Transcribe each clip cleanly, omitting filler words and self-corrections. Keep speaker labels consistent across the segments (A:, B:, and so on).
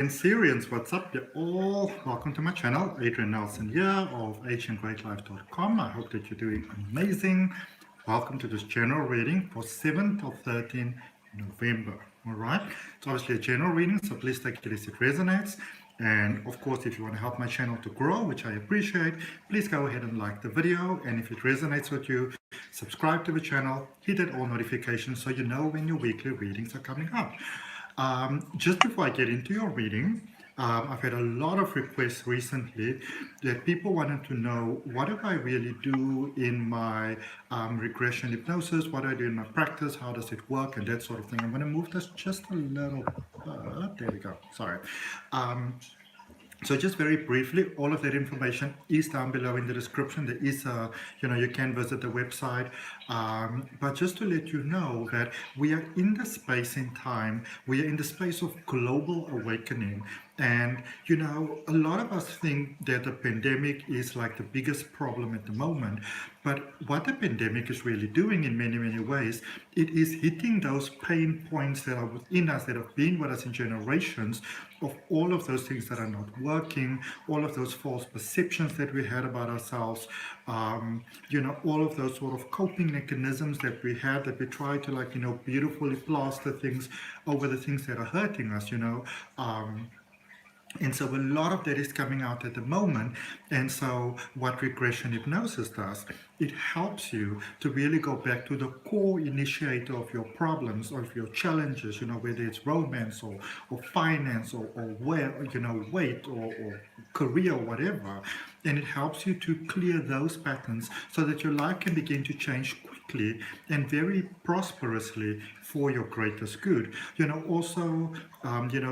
A: Syrians, what's up? You're all welcome to my channel. Adrian Nelson here of AHNGreatLife.com. I hope that you're doing amazing. Welcome to this general reading for 7th of 13 November. All right, it's obviously a general reading, so please take it as it resonates. And of course, if you want to help my channel to grow, which I appreciate, please go ahead and like the video. And if it resonates with you, subscribe to the channel, hit that all notifications so you know when your weekly readings are coming up. Just before I get into your reading, I've had a lot of requests recently that people wanted to know, what do I really do in my regression hypnosis? What do I do in my practice? How does it work? And that sort of thing. I'm going to move this just a little, there we go, sorry. So just very briefly, all of that information is down below in the description. There is you can visit the website. But just to let you know that we are in the space and time, we are in the space of global awakening. And, a lot of us think that the pandemic is like the biggest problem at the moment. But what the pandemic is really doing in many, many ways, it is hitting those pain points that are within us, that have been with us in generations, of all of those things that are not working, all of those false perceptions that we had about ourselves, all of those sort of coping mechanisms that we had, that we try to beautifully plaster things over the things that are hurting us, and so a lot of that is coming out at the moment. And so what regression hypnosis does, it helps you to really go back to the core initiator of your problems, of your challenges, whether it's romance or finance or weight or career or whatever. And it helps you to clear those patterns so that your life can begin to change quickly and very prosperously for your greatest good. Also,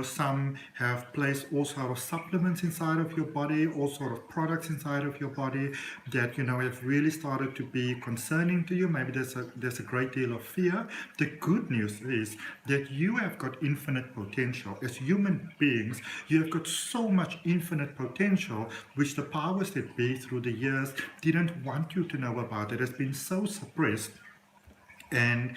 A: some have placed all sort of supplements inside of your body, all sort of products inside of your body that, have really started to be concerning to you. Maybe there's a great deal of fear. The good news is that you have got infinite potential. As human beings, you have got so much infinite potential, which the powers that be through the years didn't want you to know about. It has been so suppressed. And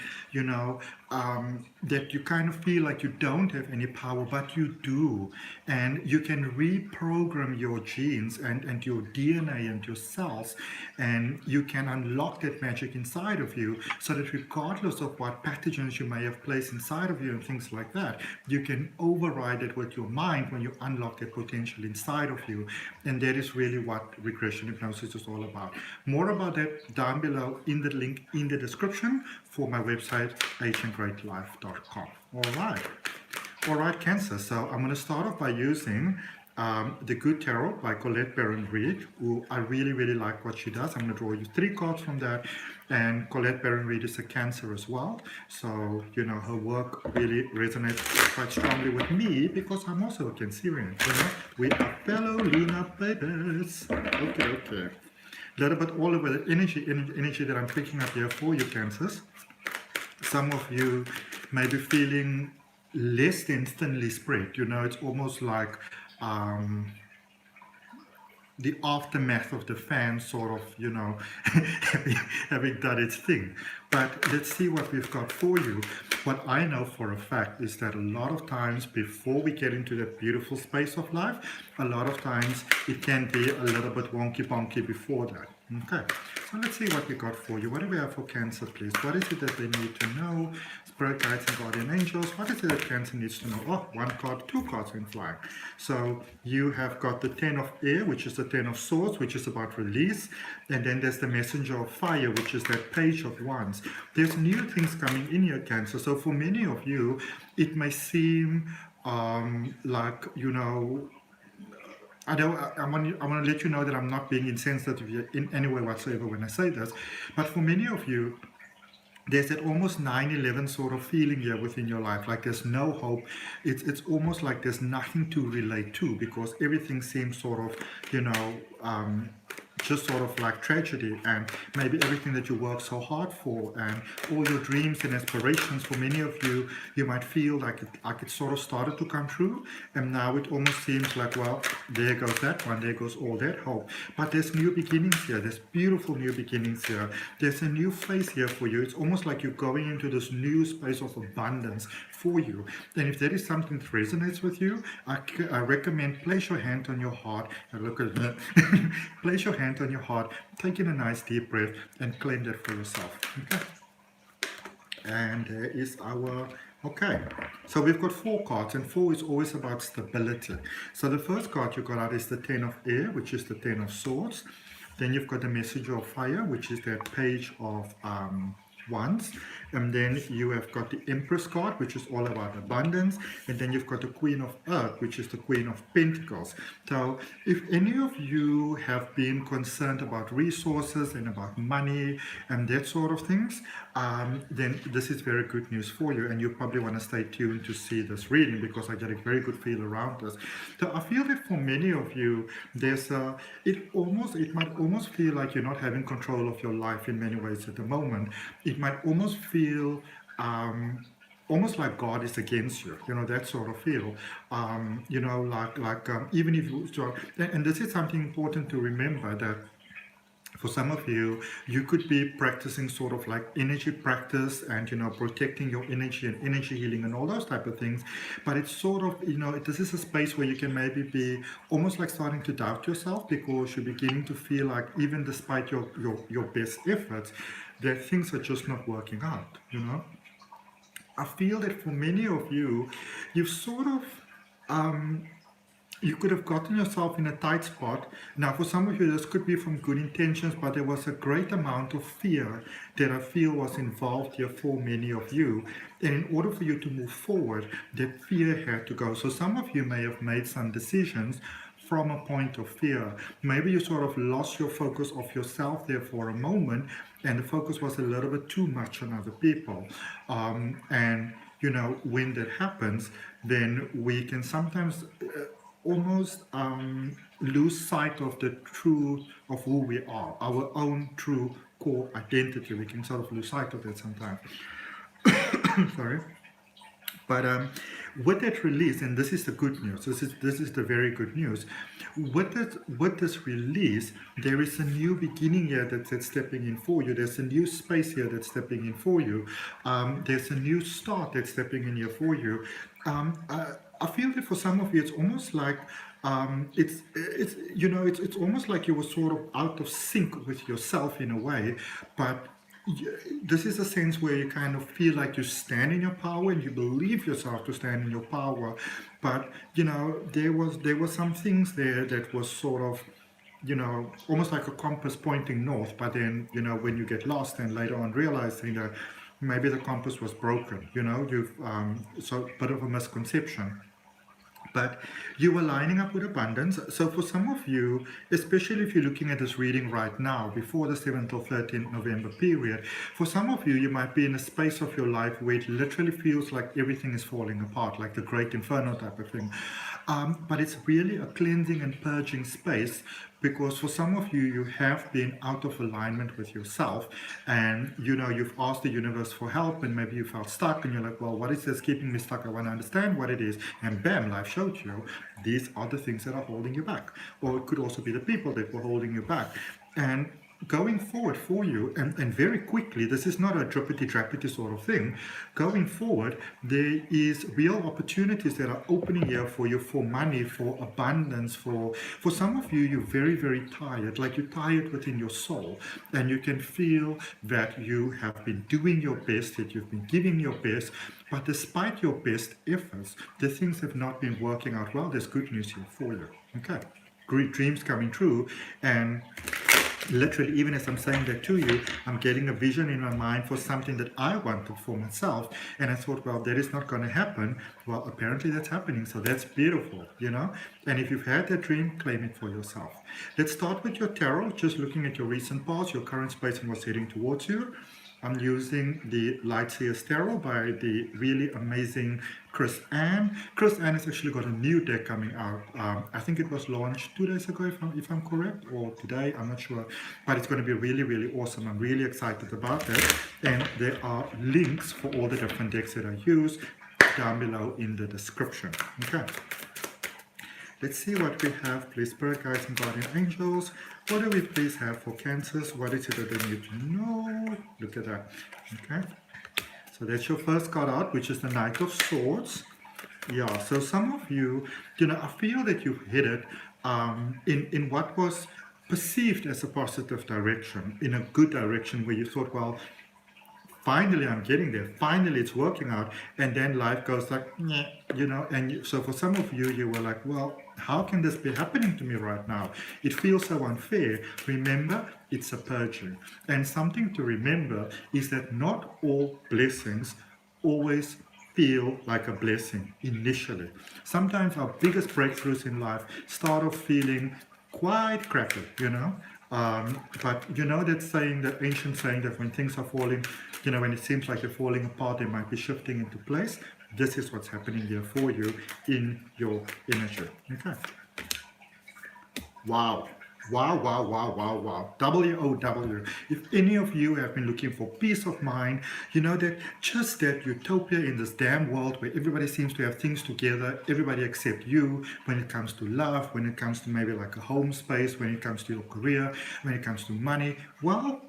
A: that you kind of feel like you don't have any power, but you do. And you can reprogram your genes and your DNA and your cells, and you can unlock that magic inside of you, so that regardless of what pathogens you may have placed inside of you and things like that, you can override it with your mind when you unlock that potential inside of you. And that is really what regression hypnosis is all about. More about that down below in the link in the description for my website, AHNGreatLife.com. All right, Cancer. So I'm going to start off by using The Good Tarot by Colette Baron-Reid, who I really, really like what she does. I'm going to draw you 3 cards from that. And Colette Baron-Reid is a Cancer as well. So, her work really resonates quite strongly with me because I'm also a Cancerian. We are fellow lunar babies. Okay. A little bit all over the energy that I'm picking up here for you, Cancers. Some of you may be feeling less than thinly spread. It's almost like the aftermath of the fan sort of, having done its thing. But let's see what we've got for you. What I know for a fact is that a lot of times before we get into that beautiful space of life, a lot of times it can be a little bit wonky-bonky before that. Okay, so let's see what we got for you. What do we have for Cancer, please? What is it that they need to know? Spirit guides and guardian angels. What is it that Cancer needs to know? Oh, 1 card, 2 cards in flying. So you have got the 10 of air, which is the 10 of swords, which is about release. And then there's the messenger of fire, which is that page of wands. There's new things coming in your Cancer. So for many of you, it may seem like, I want to let you know that I'm not being insensitive in any way whatsoever when I say this. But for many of you, there's that almost 9/11 sort of feeling here within your life, like there's no hope. It's almost like there's nothing to relate to, because everything seems sort of, just sort of like tragedy, and maybe everything that you work so hard for and all your dreams and aspirations. For many of you, you might feel like it sort of started to come true, and now it almost seems like, well, there goes that one, there goes all that hope. But there's new beginnings here. There's beautiful new beginnings here. There's a new phase here for you. It's almost like you're going into this new space of abundance for you. And if that is something that resonates with you, I recommend place your hand on your heart and look at that. Place your hand on your heart, take in a nice deep breath, and claim that for yourself. Okay. And there is our, okay, so we've got 4 cards, and 4 is always about stability. So the first card you got out is the 10 of air, which is the 10 of swords. Then you've got the messenger of fire, which is that page of wands. And then you have got the Empress card, which is all about abundance. And then you've got the Queen of Earth, which is the Queen of Pentacles. So if any of you have been concerned about resources and about money and that sort of things, then this is very good news for you. And you probably want to stay tuned to see this reading, because I get a very good feel around this. So I feel that for many of you, there's it might almost feel like you're not having control of your life in many ways at the moment. It might almost feel almost like God is against you, that sort of feel, even if you, and this is something important to remember, that for some of you, you could be practicing sort of like energy practice and, protecting your energy and energy healing and all those type of things. But it's sort of, this is a space where you can maybe be almost like starting to doubt yourself, because you're beginning to feel like even despite your best efforts, that things are just not working out, I feel that for many of you, you've sort of, you could have gotten yourself in a tight spot. Now, for some of you, this could be from good intentions, but there was a great amount of fear that I feel was involved here for many of you. And in order for you to move forward, that fear had to go. So some of you may have made some decisions from a point of fear. Maybe you sort of lost your focus of yourself there for a moment, and the focus was a little bit too much on other people. And, when that happens, then we can sometimes almost lose sight of the truth of who we are, our own true core identity. We can sort of lose sight of it sometimes. Sorry. But with that release, and this is the good news, this is the very good news, with this release, there is a new beginning here that's stepping in for you. There's a new space here that's stepping in for you. There's a new start that's stepping in here for you. I feel that for some of you, it's almost like it's almost like you were sort of out of sync with yourself in a way, but this is a sense where you kind of feel like you stand in your power and you believe yourself to stand in your power. But there was some things there that was sort of almost like a compass pointing north, but then when you get lost and later on realizing that maybe the compass was broken, you've so a bit of a misconception. But you are lining up with abundance. So for some of you, especially if you're looking at this reading right now, before the 7th or 13th November period, for some of you, you might be in a space of your life where it literally feels like everything is falling apart, like the Great Inferno type of thing. But it's really a cleansing and purging space, because for some of you, you have been out of alignment with yourself, and you've asked the universe for help, and maybe you felt stuck, and you're like, well, what is this keeping me stuck? I want to understand what it is. And bam, life showed you these are the things that are holding you back. Or it could also be the people that were holding you back. And going forward for you, and very quickly, this is not a drippity-drappity sort of thing. Going forward, there is real opportunities that are opening here for you, for money, for abundance. For some of you, you're very, very tired, like you're tired within your soul, and you can feel that you have been doing your best, that you've been giving your best, but despite your best efforts, the things have not been working out well. There's good news here for you. Okay, great dreams coming true. And literally, even as I'm saying that to you, I'm getting a vision in my mind for something that I wanted for myself. And I thought, well, that is not going to happen. Well, apparently that's happening. So that's beautiful, And if you've had that dream, claim it for yourself. Let's start with your tarot, just looking at your recent past, your current space and what's heading towards you. I'm using the Light Seers Tarot by the really amazing Chris Ann. Chris Ann has actually got a new deck coming out. I think it was launched 2 days ago, if I'm correct, or today, I'm not sure. But it's going to be really, really awesome. I'm really excited about it. And there are links for all the different decks that I use down below in the description. Okay. Let's see what we have, please. Spirit guides and guardian angels. What do we please have for Cancers? What is it that they need to know? Look at that. Okay. So that's your first card out, which is the Knight of Swords. Yeah, so some of you, I feel that you've hit it in what was perceived as a positive direction, in a good direction where you thought, well, finally I'm getting there, finally it's working out, and then life goes like, and so for some of you, you were like, well, how can this be happening to me right now? It feels so unfair. Remember, it's a purging. And something to remember is that not all blessings always feel like a blessing initially. Sometimes our biggest breakthroughs in life start off feeling quite crappy, but that saying, that ancient saying that when things are falling, when it seems like they're falling apart, they might be shifting into place. This is what's happening here for you in your energy. Okay. Wow. Wow, wow, wow, wow, wow. W-O-W. If any of you have been looking for peace of mind, that just that utopia in this damn world where everybody seems to have things together, everybody except you, when it comes to love, when it comes to maybe like a home space, when it comes to your career, when it comes to money, well,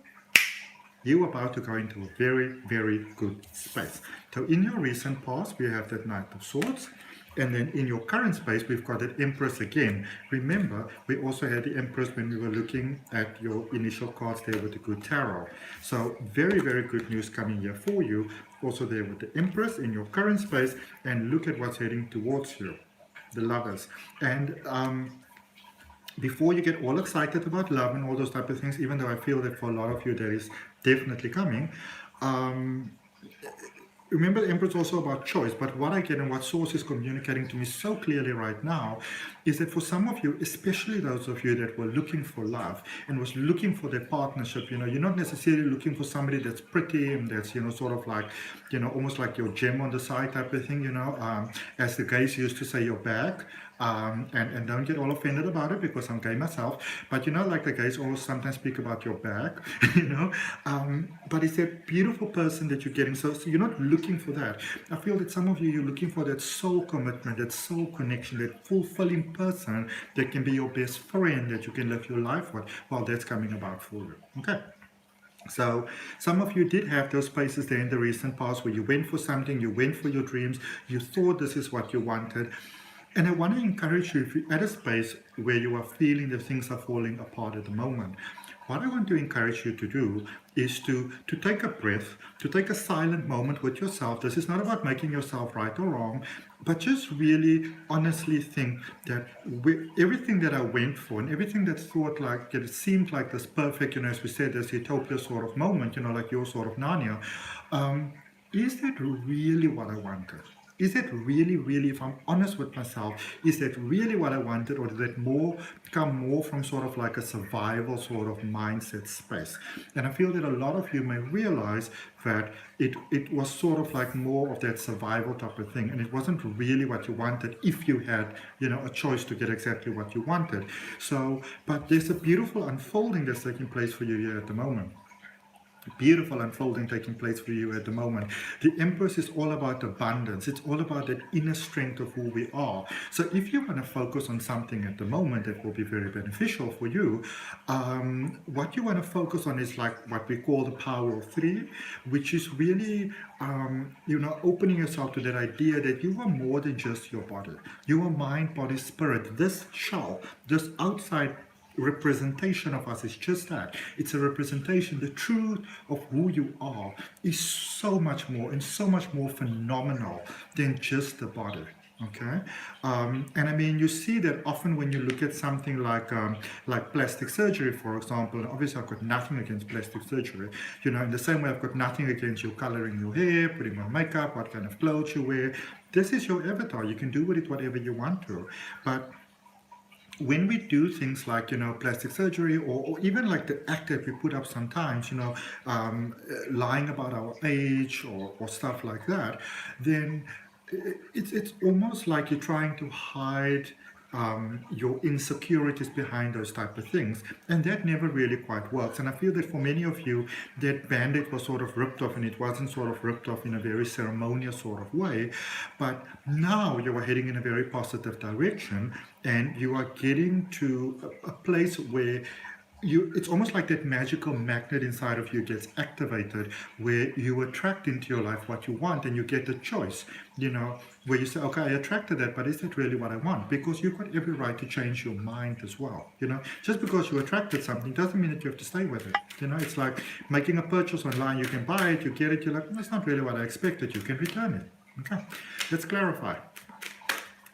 A: you're about to go into a very, very good space. So in your recent past, we have that Knight of Swords. And then in your current space, we've got that Empress again. Remember, we also had the Empress when we were looking at your initial cards there with the Good Tarot. So very, very good news coming here for you. Also there with the Empress in your current space. And look at what's heading towards you, the Lovers. And before you get all excited about love and all those type of things, even though I feel that for a lot of you that is definitely coming, remember, the Emperor is also about choice, but what I get and what Source is communicating to me so clearly right now is that for some of you, especially those of you that were looking for love and was looking for their partnership, you're not necessarily looking for somebody that's pretty and that's, sort of like, almost like your gem on the side type of thing, as the guys used to say, your bag. And don't get all offended about it because I'm gay myself, but like the guys always sometimes speak about your back, but it's that beautiful person that you're getting. So you're not looking for that. I feel that some of you're looking for that soul commitment, that soul connection, that fulfilling person that can be your best friend that you can live your life with. Well, that's coming about for you. Okay. So some of you did have those spaces there in the recent past where you went for something, you went for your dreams, you thought this is what you wanted. And I want to encourage you, if you're at a space where you are feeling that things are falling apart at the moment, what I want to encourage you to do is to take a breath, to take a silent moment with yourself. This is not about making yourself right or wrong, but just really honestly think that everything that I went for and everything that thought like, it seemed like this perfect, as we said, this utopia sort of moment, like your sort of Narnia, is that really what I wanted? Is that really, really, if I'm honest with myself, is that really what I wanted, or did that come more from sort of like a survival sort of mindset space? And I feel that a lot of you may realize that it was sort of like more of that survival type of thing, and it wasn't really what you wanted if you had, a choice to get exactly what you wanted. So, but there's a beautiful unfolding that's taking place for you here at the moment. Beautiful unfolding taking place for you at the moment. The Empress is all about abundance. It's all about that inner strength of who we are. So if you want to focus on something at the moment that will be very beneficial for you, what you want to focus on is like what we call the power of 3, which is really opening yourself to that idea that you are more than just your body. You are mind, body, spirit. This shell, this outside representation of us is just that. It's a representation. The truth of who you are is so much more and so much more phenomenal than just the body. Okay, and I mean, you see that often when you look at something like plastic surgery, for example. And obviously, I've got nothing against plastic surgery. In the same way, I've got nothing against you coloring your hair, putting on makeup, what kind of clothes you wear. This is your avatar. You can do with it whatever you want to, but when we do things like, plastic surgery, or even like the act that we put up sometimes, lying about our age, or stuff like that, then it's almost like you're trying to hide your insecurities behind those type of things, and that never really quite works. And I feel that for many of you, that band-aid was sort of ripped off, and it wasn't sort of ripped off in a very ceremonious sort of way, but now you are heading in a very positive direction, and you are getting to a place where it's almost like that magical magnet inside of you gets activated, where you attract into your life what you want, and you get a choice, where you say, okay, I attracted that, but is that really what I want? Because you've got every right to change your mind as well. Just because you attracted something doesn't mean that you have to stay with it. It's like making a purchase online. You can buy it, you get it, you're like, that's not really what I expected. You can return it. Okay, let's clarify.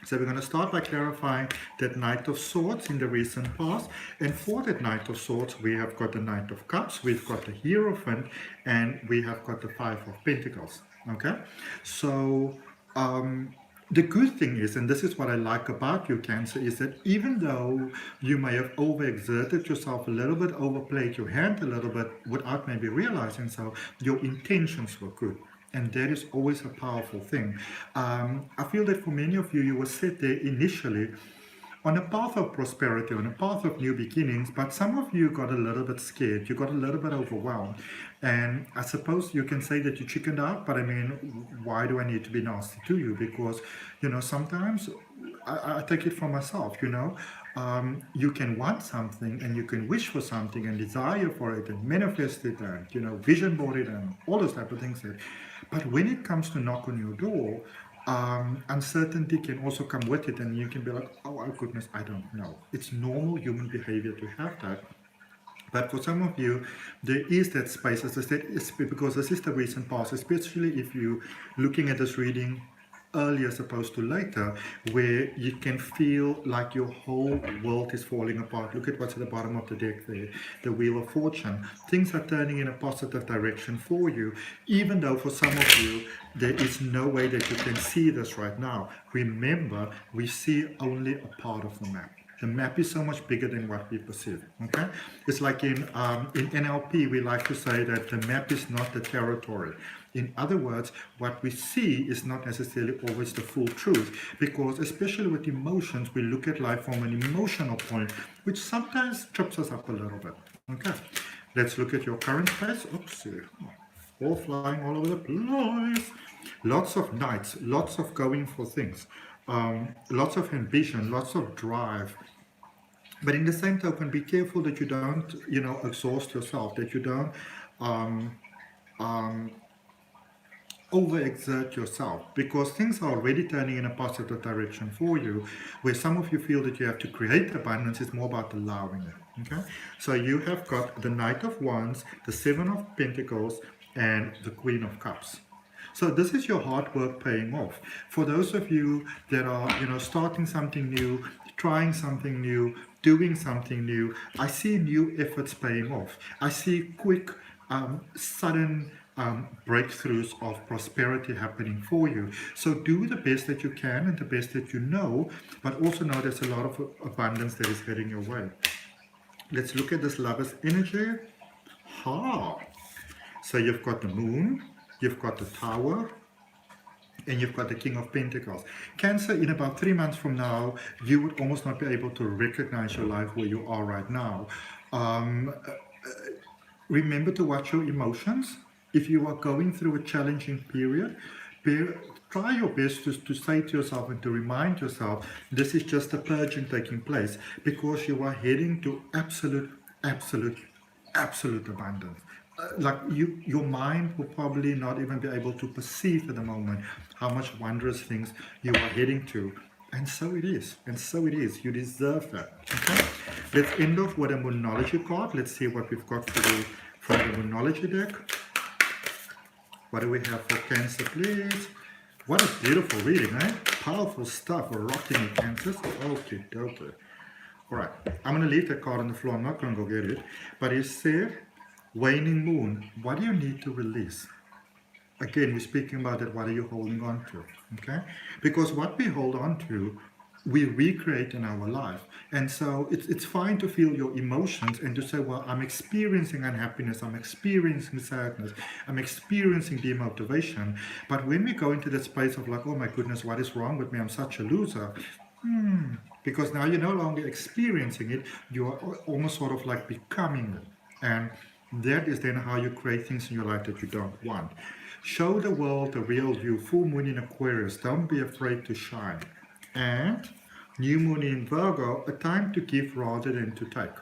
A: So we're going to start by clarifying that Knight of Swords in the recent past. And for that Knight of Swords, we have got the Knight of Cups, we've got the Hierophant, and we have got the Five of Pentacles. Okay? So the good thing is, and this is what I like about you, Cancer, is that even though you may have overexerted yourself a little bit, overplayed your hand a little bit without maybe realizing so, your intentions were good. And that is always a powerful thing. I feel that for many of you, you were set there initially on a path of prosperity, on a path of new beginnings, but some of you got a little bit scared. You got a little bit overwhelmed. And I suppose you can say that you chickened out, but I mean, why do I need to be nasty to you? Because, sometimes I take it for myself, you can want something, and you can wish for something and desire for it and manifest it and, vision board it and all those type of things. But when it comes to knock on your door, uncertainty can also come with it, and you can be like, oh goodness, I don't know. It's normal human behavior to have that. But for some of you, there is that space, as I said, because this is the recent past, especially if you're looking at this reading earlier as opposed to later, where you can feel like your whole world is falling apart. Look at what's at the bottom of the deck there, the Wheel of Fortune. Things are turning in a positive direction for you, even though for some of you, there is no way that you can see this right now. Remember, we see only a part of the map. The map is so much bigger than what we perceive, okay? It's like in NLP, we like to say that the map is not the territory. In other words, what we see is not necessarily always the full truth, because especially with emotions, we look at life from an emotional point, which sometimes trips us up a little bit, okay? Let's look at your current phase. Oops, all flying all over the place. Lots of nights, lots of going for things. Lots of ambition, lots of drive. But in the same token, be careful that you don't, exhaust yourself, that you don't overexert yourself, because things are already turning in a positive direction for you, where some of you feel that you have to create abundance. It's more about allowing it, okay? So you have got the Knight of Wands, the Seven of Pentacles, and the Queen of Cups. So this is your hard work paying off. For those of you that are, starting something new, trying something new, doing something new, I see new efforts paying off. I see quick, sudden breakthroughs of prosperity happening for you. So do the best that you can and the best that you know, but also know there's a lot of abundance that is heading your way. Let's look at this Lover's energy. So you've got the Moon, you've got the Tower, and you've got the King of Pentacles. Cancer, in about 3 months from now, you would almost not be able to recognize your life where you are right now. Remember to watch your emotions. If you are going through a challenging period, try your best to say to yourself and to remind yourself, this is just a purging taking place, because you are heading to absolute abundance. Your mind will probably not even be able to perceive at the moment how much wondrous things you are heading to. And so it is. And so it is. You deserve that. Okay? Let's end off with a Moonology card. Let's see what we've got for you from the Moonology deck. What do we have for Cancer, please? What a beautiful reading, eh? Powerful stuff. We're rocking it, Cancers. Okay. All right. I'm going to leave that card on the floor. I'm not going to go get it. But it said, Waning Moon, what do you need to release? Again, we're speaking about that. What are you holding on to? Okay? Because what we hold on to, we recreate in our life. And so it's fine to feel your emotions and to say, well, I'm experiencing unhappiness, I'm experiencing sadness, I'm experiencing demotivation. But when we go into that space of like, oh my goodness, what is wrong with me? I'm such a loser. Because now you're no longer experiencing it, you are almost sort of like becoming it. And that is then how you create things in your life that you don't want. Show the world the real you. Full moon in Aquarius, don't be afraid to shine. And new moon in Virgo, a time to give rather than to take.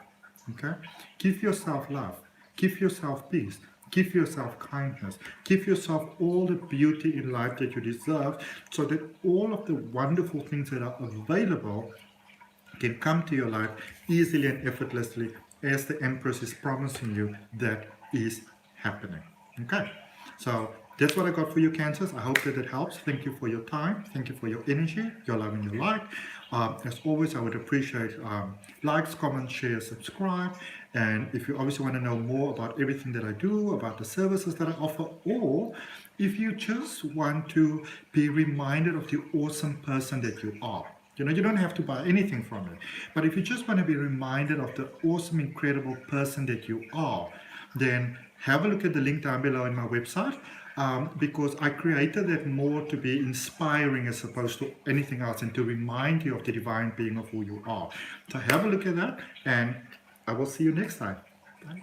A: Okay? Give yourself love. Give yourself peace. Give yourself kindness. Give yourself all the beauty in life that you deserve, so that all of the wonderful things that are available can come to your life easily and effortlessly, as the Empress is promising you that is happening. Okay? So that's what I got for you, Cancers. I hope that it helps. Thank you for your time. Thank you for your energy, your love and your light. As always, I would appreciate likes, comments, shares, subscribe. And if you obviously want to know more about everything that I do, about the services that I offer, or if you just want to be reminded of the awesome person that you are. You know, you don't have to buy anything from it. But if you just want to be reminded of the awesome, incredible person that you are, then have a look at the link down below in my website, because I created that more to be inspiring as opposed to anything else, and to remind you of the divine being of who you are. So have a look at that, and I will see you next time. Bye.